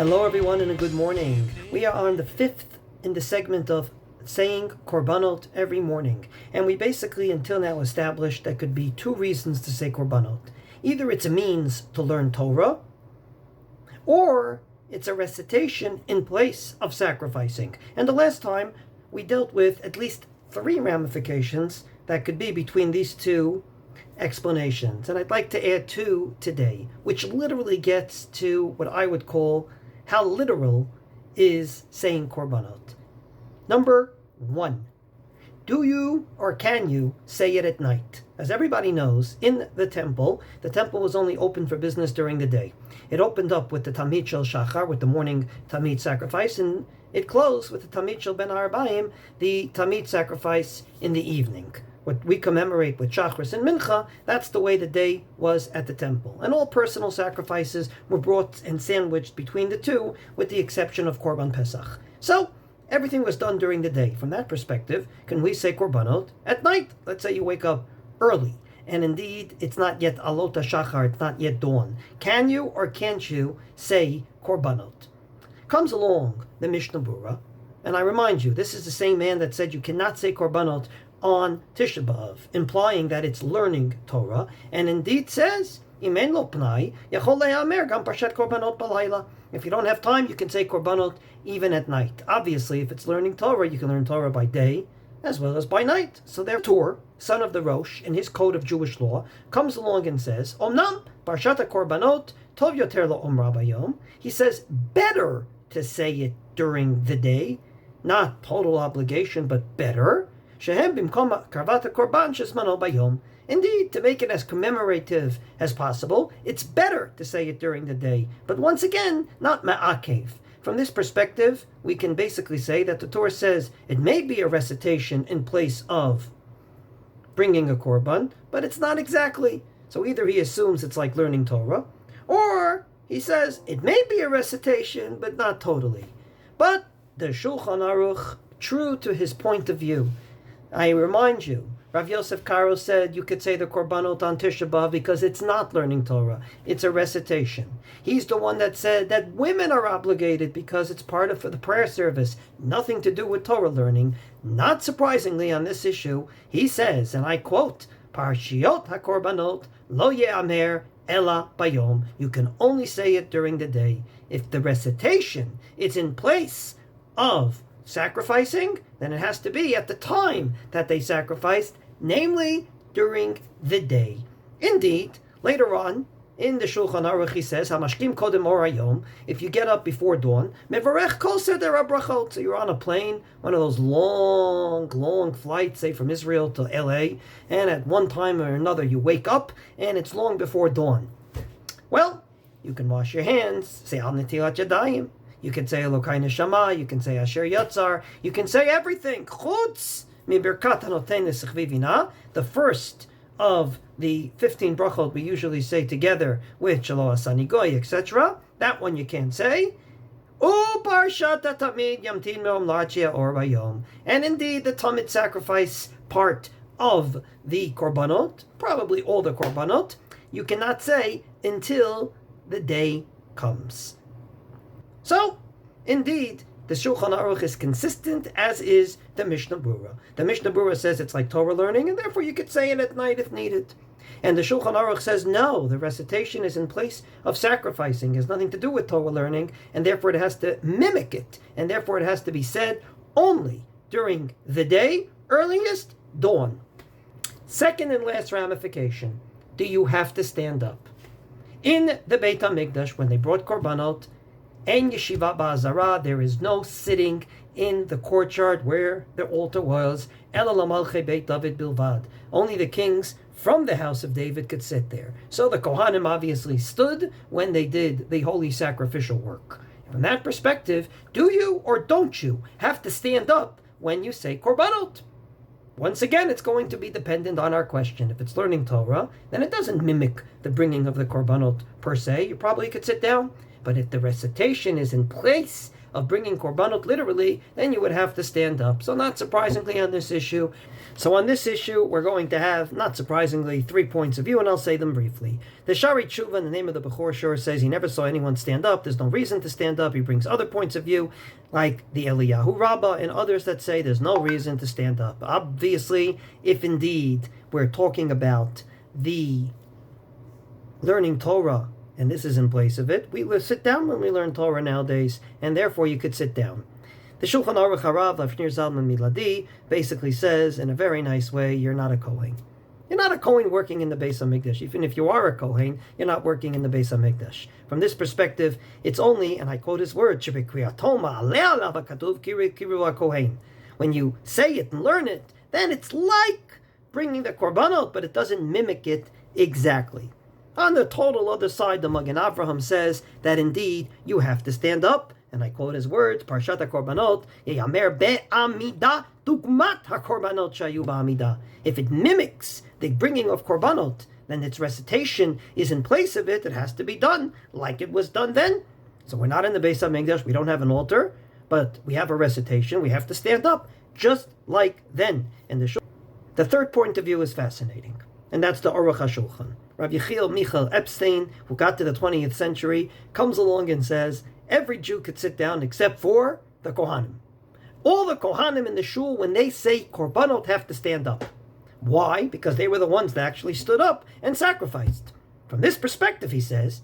Hello everyone and a good morning. We are on the fifth in the segment of saying Korbanot every morning. And we basically until now established that could be two reasons to say Korbanot. Either it's a means to learn Torah, or it's a recitation in place of sacrificing. And the last time we dealt with at least three ramifications that could be between these two explanations. And I'd like to add two today, which literally gets to what I would call how literal is saying Korbanot. Number one, do you or can you say it at night? As everybody knows, in the temple was only open for business during the day. It opened up with the Tamid Shel Shachar, with the morning Tamid sacrifice, and it closed with the Tamid Shel Ben Arbaim, the Tamid sacrifice in the evening. What we commemorate with Shachris and Mincha, that's the way the day was at the temple. And all personal sacrifices were brought and sandwiched between the two, with the exception of Korban Pesach. So, everything was done during the day. From that perspective, can we say Korbanot at night? Let's say you wake up early, and indeed, it's not yet Alot HaShachar, it's not yet dawn. Can you or can't you say Korbanot? Comes along the Mishnah Berurah, and I remind you, this is the same man that said you cannot say Korbanot on Tisha B'Av, implying that it's learning Torah, and indeed says, if you don't have time, you can say Korbanot even at night. Obviously, if it's learning Torah, you can learn Torah by day as well as by night. So therefore, son of the Rosh, in his code of Jewish law, comes along and says, Omnam Parshat Korbanot Tov Yoter La'omra Bayom. He says, better to say it during the day, not total obligation, but better. Shehem bimkom karvat korban shesmano bayom. Indeed, to make it as commemorative as possible, it's better to say it during the day. But once again, not ma'akev. From this perspective, we can basically say that the Torah says it may be a recitation in place of bringing a korban, but it's not exactly. So either he assumes it's like learning Torah, or he says it may be a recitation, but not totally. But the Shulchan Aruch, true to his point of view, I remind you, Rav Yosef Karo said you could say the Korbanot on Tisha B'Av because it's not learning Torah, it's a recitation. He's the one that said that women are obligated because it's part of the prayer service, nothing to do with Torah learning. Not surprisingly on this issue, he says, and I quote, Parshiot HaKorbanot lo ye'amer ela bayom. You can only say it during the day. If the recitation is in place of sacrificing, then it has to be at the time that they sacrificed, namely during the day. Indeed, later on in the Shulchan Aruch he says, "Hamashkim kodem or hayom." If you get up before dawn, mevarech kol seder habrachot. So you're on a plane, one of those long flights, say from Israel to L.A., and at one time or another you wake up and it's long before dawn. Well, you can wash your hands, say al netilat yadayim. You can say Elokai Neshama, you can say Asher Yatzar, you can say everything. Chutz mi birkat hanoten nesachvivina, the first of the 15 brachot we usually say together with Shelo Asani Goy, etc. That one you can't say. U parshat tamid yamtin me'om la'achia or bayom. And indeed, the Tamid sacrifice part of the Korbanot, probably all the Korbanot, you cannot say until the day comes. So, indeed, the Shulchan Aruch is consistent, as is the Mishnah Berurah. The Mishnah Berurah says it's like Torah learning, and therefore you could say it at night if needed. And the Shulchan Aruch says no, the recitation is in place of sacrificing, it has nothing to do with Torah learning, and therefore it has to mimic it, and therefore it has to be said only during the day, earliest dawn. Second and last ramification, do you have to stand up? In the Beit HaMikdash, when they brought Korbanot, and Yeshiva Ba'azara, there is no sitting in the courtyard where the altar was. Ela lamalchei Beit David bilvad. Only the kings from the house of David could sit there. So the Kohanim obviously stood when they did the holy sacrificial work. From that perspective, do you or don't you have to stand up when you say Korbanot? Once again, it's going to be dependent on our question. If it's learning Torah, then it doesn't mimic the bringing of the Korbanot per se. You probably could sit down. But if the recitation is in place of bringing Korbanot literally, then you would have to stand up. So not surprisingly on this issue, So on this issue, we're going to have, not surprisingly, 3 points of view, and I'll say them briefly. The Shari Tshuva, in the name of the Bechor Shur, says he never saw anyone stand up. There's no reason to stand up. He brings other points of view, like the Eliyahu Rabbah and others that say there's no reason to stand up. Obviously, if indeed we're talking about the learning Torah, and this is in place of it, we sit down when we learn Torah nowadays, and therefore you could sit down. The Shulchan Aruch Harav Lafnir Zalman Miladi basically says in a very nice way, you're not a Kohen. You're not a Kohen working in the Beis HaMikdash. Even if you are a Kohen, you're not working in the Beis HaMikdash. From this perspective, it's only, and I quote his word, when you say it and learn it, then it's like bringing the Korbanot, but it doesn't mimic it exactly. On the total other side, the Magen Avraham says that indeed you have to stand up, and I quote his words, Parshat HaKorbanot, Yeyamer be'amida dugmat HaKorbanot shayu ba'amida. If it mimics the bringing of Korbanot, then its recitation is in place of it. It has to be done like it was done then. So we're not in the Beis HaMikdash, we don't have an altar, but we have a recitation, we have to stand up, just like then. And the third point of view is fascinating, and that's the Aruch HaShulchan. Rav Yechiel Michael Epstein, who got to the 20th century, comes along and says, every Jew could sit down except for the Kohanim. All the Kohanim in the shul, when they say Korbanot, have to stand up. Why? Because they were the ones that actually stood up and sacrificed. From this perspective, he says,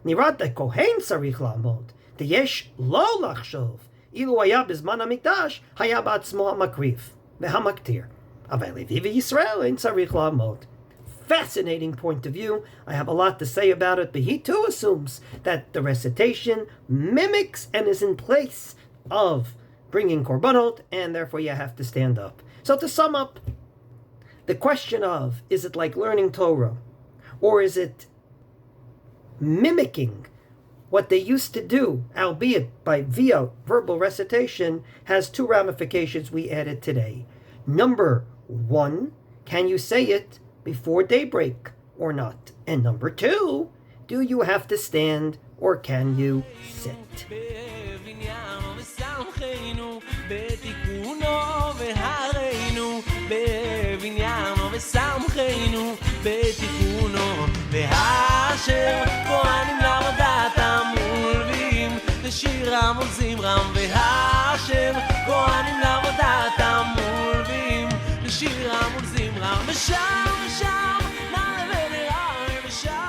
Nirat Kohen sarich la'amod, deyesh lo lachshov, ilu haya bizman hamikdash, haya ba'atzmo ha'makriv, ve'hamaktir. Aval Levi Yisrael ein sarich la'amod. Fascinating point of view. I have a lot to say about it, but he too assumes that the recitation mimics and is in place of bringing Korbanot, and therefore you have to stand up. So to sum up, the question of, is it like learning Torah, or is it mimicking what they used to do, albeit via verbal recitation, has 2 ramifications we added today. Number 1, can you say it before daybreak or not? And number 2, do you have to stand or can you sit? שירה מול זמרה ושם, ושם, נעלה ונראה ושם